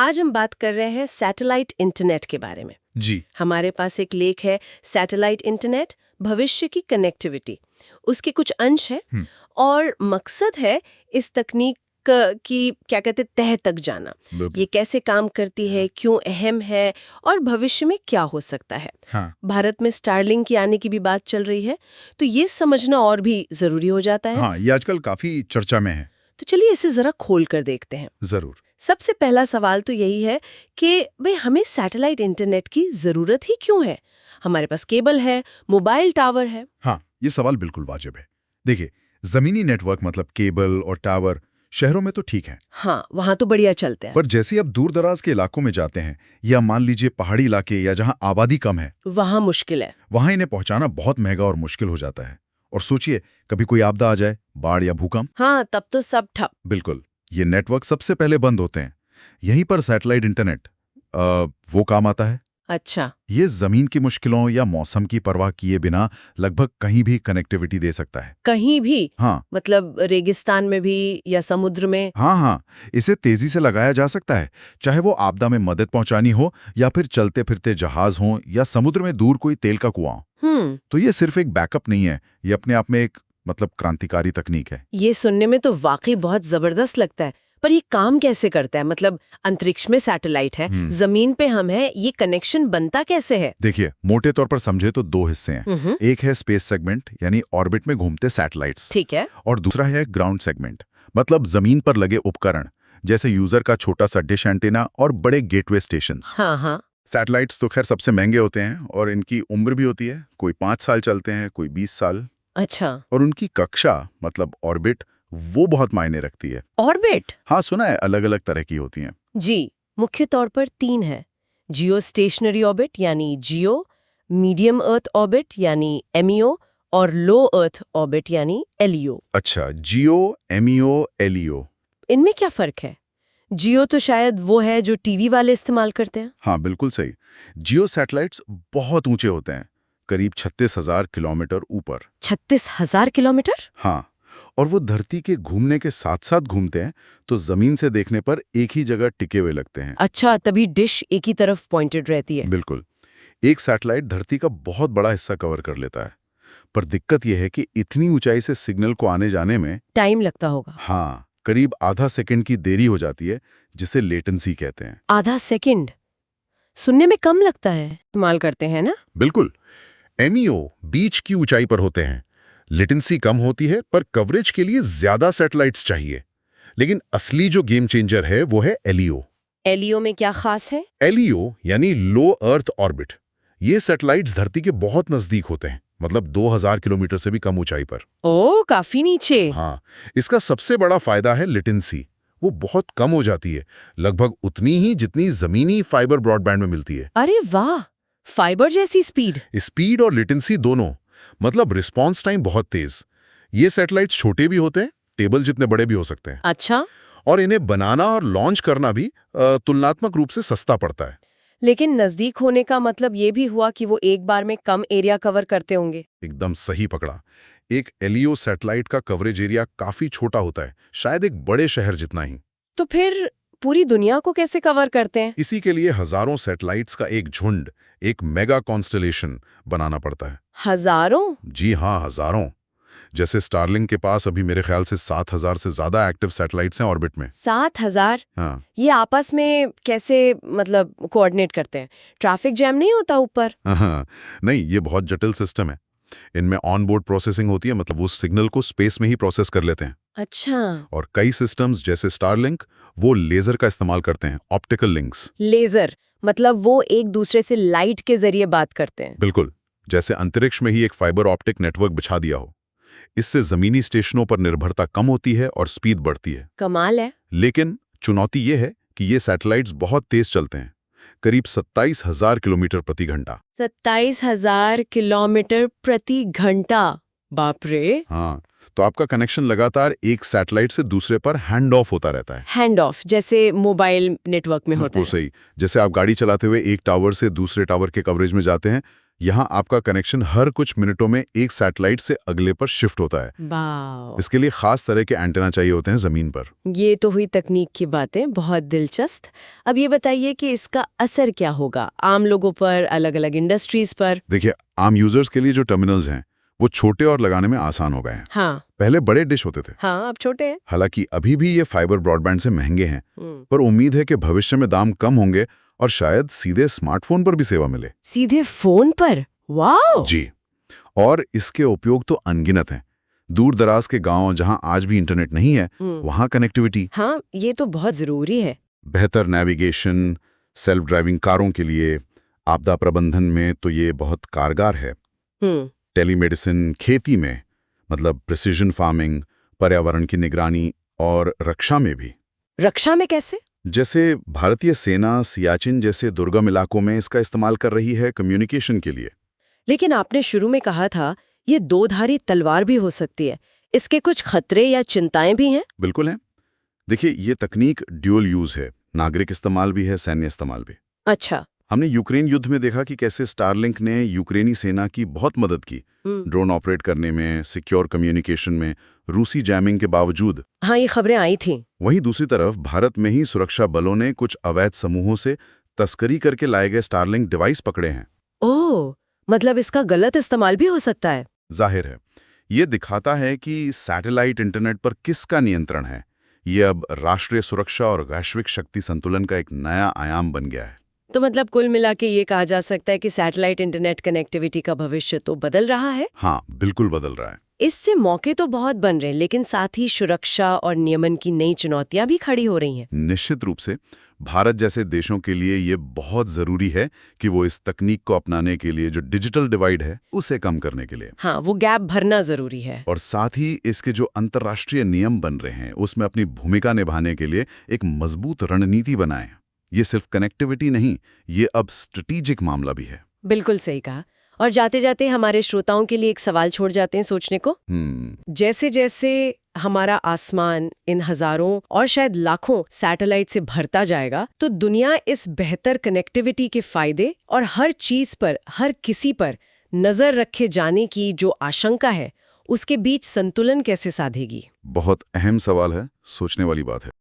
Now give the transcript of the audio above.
आज हम बात कर रहे हैं सैटेलाइट इंटरनेट के बारे में। जी। हमारे पास एक लेख है सैटेलाइट इंटरनेट, भविष्य की कनेक्टिविटी। उसके कुछ अंश हैं और मकसद है इस तकनीक की क्या कहते तह तक जाना। ये कैसे काम करती है, क्यों अहम है और भविष्य में क्या हो सकता है। हाँ। भारत में स्टारलिंक के आने की भी बात चल रही है, तो ये समझना और भी जरूरी हो जाता है। हाँ, ये आजकल काफी चर्चा में है। तो चलिए इसे जरा खोल कर देखते हैं। जरूर। सबसे पहला सवाल तो यही है कि भाई हमें सैटेलाइट इंटरनेट की जरूरत ही क्यों है। हमारे पास केबल है, मोबाइल टावर है। हाँ, ये सवाल बिल्कुल वाजिब है। देखिए, जमीनी नेटवर्क मतलब केबल और टावर शहरों में तो ठीक है। हाँ, वहाँ तो बढ़िया चलते हैं। पर जैसे अब दूर दराज के इलाकों में जाते हैं या मान लीजिए पहाड़ी इलाके या जहाँ आबादी कम है, वहाँ मुश्किल है। वहाँ इन्हें पहुँचाना बहुत महंगा और मुश्किल हो जाता है। और सोचिए, कभी कोई आपदा आ जाए, बाढ़ या भूकंप। हाँ, तब तो सब ठप। बिल्कुल, ये नेटवर्क सबसे पहले बंद होते हैं। यहीं पर सैटेलाइट इंटरनेट वो काम आता है। अच्छा। ये जमीन की मुश्किलों या मौसम की परवाह किए बिना लगभग कहीं भी कनेक्टिविटी दे सकता है। कहीं भी? हाँ। मतलब रेगिस्तान में भी या समुद्र में? हाँ, इसे तेजी से लगाया जा सकता है, चाहे वो आपदा में मदद पहुंचानी हो या फिर चलते फिरते जहाज हों या समुद्र में दूर कोई तेल का कुआं। तो ये सिर्फ एक बैकअप नहीं है, ये अपने आप में एक क्रांतिकारी तकनीक है। ये सुनने में तो वाकई बहुत जबरदस्त लगता है, पर ये काम कैसे करता है? मतलब अंतरिक्ष में सैटेलाइट है, जमीन पे हम है, ये कनेक्शन बनता कैसे है? देखिए, मोटे तौर पर समझे तो दो हिस्से हैं। एक है स्पेस सेगमेंट यानी ऑर्बिट में घूमते सैटेलाइट्स। ठीक है। और दूसरा है ग्राउंड सेगमेंट, मतलब जमीन पर लगे उपकरण, जैसे यूजर का छोटा सा डिश एंटीना और बड़े गेटवे स्टेशंस। हाँ। सैटेलाइट्स तो खैर सबसे महंगे होते हैं और इनकी उम्र भी होती है, कोई 5 साल चलते हैं, कोई 20 साल। अच्छा। और उनकी कक्षा मतलब ऑर्बिट वो बहुत मायने रखती है। ऑर्बिट? हाँ, सुना है, अलग अलग तरह की होती हैं। जी, मुख्य तौर पर 3 है। जियो स्टेशनरी ऑर्बिट यानी जियो, मीडियम अर्थ ऑर्बिट यानी एमईओ और लो अर्थ ऑर्बिट यानी एलईओ। अच्छा, जियो, एमईओ, एलईओ। इनमें क्या फर्क है? जियो तो शायद वो है जो टीवी वाले इस्तेमाल करते हैं। हाँ, बिल्कुल सही। जियो सैटेलाइट्स बहुत ऊंचे होते हैं, करीब 36,000 किलोमीटर ऊपर। 36,000 किलोमीटर? हाँ, और वो धरती के घूमने के साथ साथ घूमते हैं, तो जमीन से देखने पर एक ही जगह टिके हुए लगते हैं। अच्छा, तभी डिश एक ही तरफ पॉइंटेड रहती है। बिल्कुल। एक सैटेलाइट धरती का बहुत बड़ा हिस्सा कवर कर लेता है, पर दिक्कत यह है कि इतनी ऊंचाई से सिग्नल को आने जाने में टाइम लगता होगा। हाँ, करीब आधा सेकंड की देरी हो जाती है, जिसे लेटेंसी कहते हैं। आधा सेकंड सुनने में कम लगता है, इस्तेमाल करते हैं ना? बिल्कुल। एमईओ बीच की ऊंचाई पर होते हैं, लेटेंसी कम होती है, पर कवरेज के लिए ज्यादा सैटेलाइट्स चाहिए। लेकिन असली जो गेम चेंजर है वो है एलईओ। एलईओ में क्या खास है? एलईओ यानी लो अर्थ ऑर्बिट। ये सैटेलाइट्स धरती के बहुत नजदीक होते हैं, मतलब 2000 किलोमीटर से भी कम ऊंचाई पर। ओह, काफी नीचे। हाँ, इसका सबसे बड़ा फायदा है लेटेंसी। वो बहुत कम हो जाती है, लगभग उतनी ही जितनी जमीनी फाइबर ब्रॉडबैंड में मिलती है। अरे वाह, फाइबर जैसी स्पीड। स्पीड और लेटेंसी दोनों, मतलब रिस्पॉन्स टाइम बहुत तेज। ये सैटेलाइट्स छोटे भी होते हैं, टेबल जितने बड़े भी हो सकते हैं। अच्छा। और इन्हें बनाना और लॉन्च करना भी तुलनात्मक रूप से सस्ता पड़ता है। लेकिन नजदीक होने का मतलब ये भी हुआ कि वो एक बार में कम एरिया कवर करते होंगे। एकदम सही पकड़ा। एक एलईओ सैटेलाइट का कवरेज एरिया काफी छोटा होता है, शायद एक बड़े शहर जितना ही। तो फिर पूरी दुनिया को कैसे कवर करते हैं? इसी के लिए हजारों सैटेलाइट्स का एक झुंड, एक मेगा कॉन्स्टलेशन बनाना पड़ता है। हजारों? जी हाँ, हजारों। जैसे स्टारलिंक के पास अभी मेरे ख्याल से 7,000 से ज्यादा एक्टिव सैटेलाइट्स हैं ऑर्बिट में। 7,000? हाँ। ये आपस में कैसे मतलब कोऑर्डिनेट करते हैं? ट्रैफिक जैम नहीं होता ऊपर? हाँ, नहीं, ये बहुत जटिल सिस्टम है। इनमें ऑन बोर्ड प्रोसेसिंग होती है, मतलब वो सिग्नल को स्पेस में ही प्रोसेस कर लेते हैं। अच्छा। और कई सिस्टम्स जैसे स्टारलिंक वो लेजर का इस्तेमाल करते हैं, ऑप्टिकल लिंक्स। लेजर मतलब वो एक दूसरे से लाइट के जरिए बात करते हैं? बिल्कुल, जैसे अंतरिक्ष में ही एक फाइबर ऑप्टिक नेटवर्क बिछा दिया हो। इससे जमीनी स्टेशनों पर निर्भरता कम होती है और स्पीड बढ़ती है। कमाल है। लेकिन चुनौती ये है कि ये सैटेलाइट्स बहुत तेज चलते हैं, करीब 27,000 किलोमीटर प्रति घंटा। 27,000 किलोमीटर प्रति घंटा? बाप रे। हाँ, तो आपका कनेक्शन लगातार एक सैटेलाइट से दूसरे पर हैंड ऑफ होता रहता है। हैंड ऑफ जैसे मोबाइल नेटवर्क में होता वो है? सही। जैसे आप गाड़ी चलाते हुए एक टावर से दूसरे टावर के कवरेज में जाते हैं, यहाँ आपका कनेक्शन हर कुछ मिनटों में एक सैटेलाइट से अगले पर शिफ्ट होता है। वाह, इसके लिए खास तरह के एंटेना चाहिए होते हैं जमीन पर। ये तो हुई तकनीक की बातें, बहुत दिलचस्प। अब ये बताइए कि इसका असर क्या होगा आम लोगों पर, अलग अलग इंडस्ट्रीज पर? देखिए, आम यूजर्स के लिए जो टर्मिनल्स हैं वो छोटे और लगाने में आसान हो गए हैं। हाँ पहले बड़े डिश होते थे। हाँ, अब छोटे हैं। हालांकि अभी भी ये फाइबर ब्रॉडबैंड से महंगे हैं, पर उम्मीद है कि भविष्य में दाम कम होंगे और शायद सीधे स्मार्टफोन पर भी सेवा मिले। सीधे फोन पर? वाह जी, और इसके उपयोग तो अनगिनत हैं। दूर दराज के गांव जहां आज भी इंटरनेट नहीं है, वहां कनेक्टिविटी, हाँ, ये तो बहुत जरूरी है। बेहतर नेविगेशन, सेल्फ ड्राइविंग कारों के लिए, आपदा प्रबंधन में तो ये बहुत कारगर है। टेलीमेडिसिन, खेती में मतलब प्रिसिजन फार्मिंग, पर्यावरण की निगरानी और रक्षा में भी। रक्षा में कैसे? जैसे भारतीय सेना सियाचिन जैसे दुर्गम इलाकों में इसका इस्तेमाल कर रही है कम्युनिकेशन के लिए। लेकिन आपने शुरू में कहा था ये दो-धारी तलवार भी हो सकती है। इसके कुछ खतरे या चिंताएं भी हैं? बिल्कुल है। देखिए, ये तकनीक ड्यूल यूज है, नागरिक इस्तेमाल भी है, सैन्य इस्तेमाल भी। अच्छा। हमने यूक्रेन युद्ध में देखा कि कैसे स्टारलिंक ने यूक्रेनी सेना की बहुत मदद की, ड्रोन ऑपरेट करने में, सिक्योर कम्युनिकेशन में, रूसी जैमिंग के बावजूद। हाँ, ये खबरें आई थीं। वहीं दूसरी तरफ भारत में ही सुरक्षा बलों ने कुछ अवैध समूहों से तस्करी करके लाए गए स्टारलिंक डिवाइस पकड़े हैं। ओह, मतलब इसका गलत इस्तेमाल भी हो सकता है। जाहिर है, ये दिखाता है कि सैटेलाइट इंटरनेट पर किसका नियंत्रण है। ये अब राष्ट्रीय सुरक्षा और वैश्विक शक्ति संतुलन का एक नया आयाम बन गया है। तो मतलब कुल मिला के ये कहा जा सकता है कि सैटेलाइट इंटरनेट कनेक्टिविटी का भविष्य तो बदल रहा है। हाँ, बिल्कुल बदल रहा है। इससे मौके तो बहुत बन रहे हैं, लेकिन साथ ही सुरक्षा और नियमन की नई चुनौतियां भी खड़ी हो रही हैं। निश्चित रूप से भारत जैसे देशों के लिए ये बहुत जरूरी है कि वो इस तकनीक को अपनाने के लिए जो डिजिटल डिवाइड है उसे कम करने के लिए, हाँ, वो गैप भरना जरूरी है। और साथ ही इसके जो अंतर्राष्ट्रीय नियम बन रहे हैं उसमें अपनी भूमिका निभाने के लिए एक मजबूत रणनीति बनाएं। ये सिर्फ कनेक्टिविटी नहीं, ये अब स्ट्रेटेजिक मामला भी है। बिल्कुल सही कहा। और जाते जाते हमारे श्रोताओं के लिए एक सवाल छोड़ जाते हैं सोचने को। जैसे जैसे हमारा आसमान इन हजारों और शायद लाखों सैटेलाइट से भरता जाएगा, तो दुनिया इस बेहतर कनेक्टिविटी के फायदे और हर चीज पर, हर किसी पर नजर रखे जाने की जो आशंका है, उसके बीच संतुलन कैसे साधेगी? बहुत अहम सवाल है, सोचने वाली बात है।